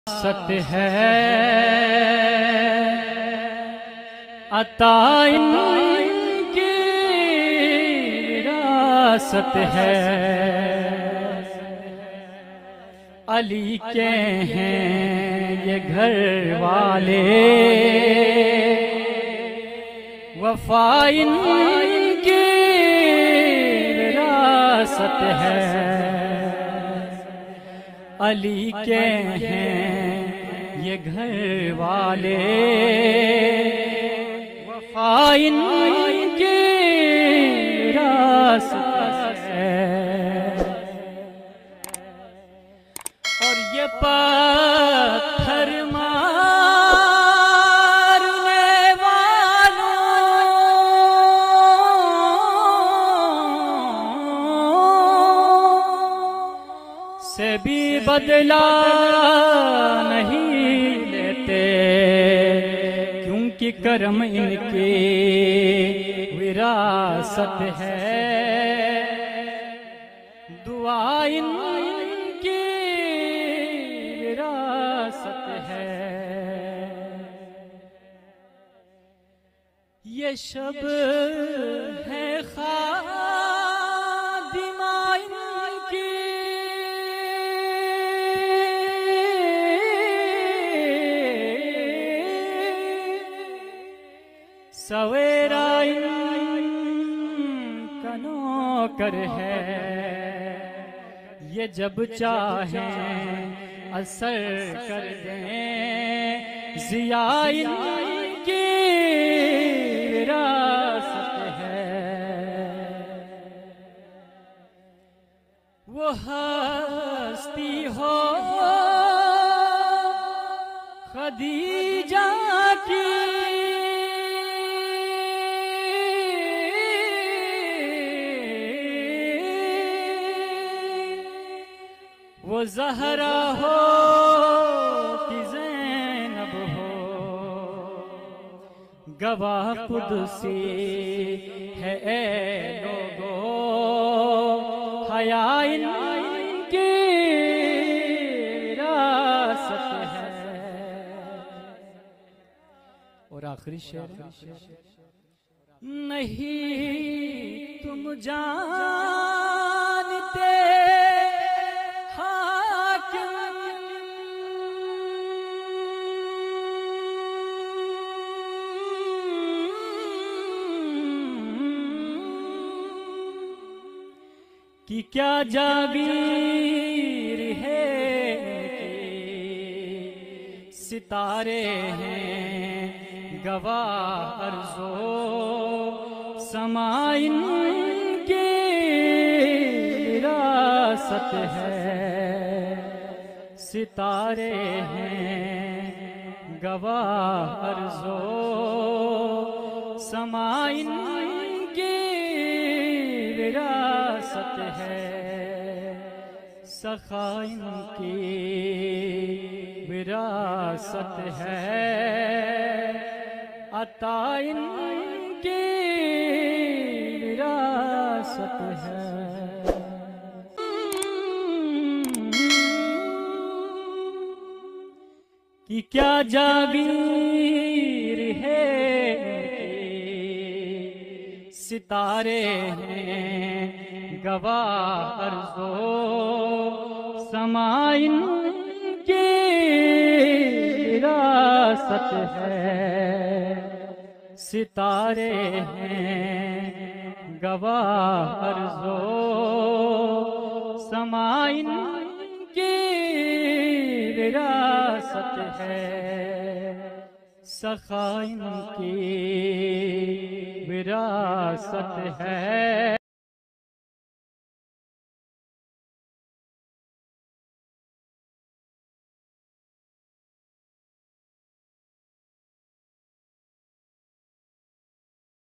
सत है अता इनकी विरासत है। अली के हैं ये घर वाले, वफा इनकी विरासत है। अली के हैं ये घर वाले, वफा इनकी विरासत है। और ये पत्थर मारने वालों से भी बदला नहीं लेते, क्योंकि कर्म इनकी विरासत है। दुआ इनकी विरासत है। ये शब है खादिमा इनकी, सवेरा इनका नौकर है। ये जब चाहें असर कर दें, ज़िया इनकी विरासत है। वो हस्ती हो खदीजा की, वो ज़हरा हो कि ज़ैनब हो, गवाह कुदसी है ए लोगो, हया इनकी विरासत है। और आखिरी शेर, नहीं तुम जानते कि क्या जागीर है कि सितारे हैं गवाह अर्ज़ो समाइन की विरासत है। सितारे हैं गवाह अर्ज़ो समाइन की विरासत है। सखा इनकी विरासत है। अता इनकी विरासत है। कि क्या जागीर है सितारे हैं गवाह अर्ज़ो समाइन की विरासत है। सितारे हैं गवाह अर्ज़ो समाइन की विरासत है। सखा इनकी विरासत है।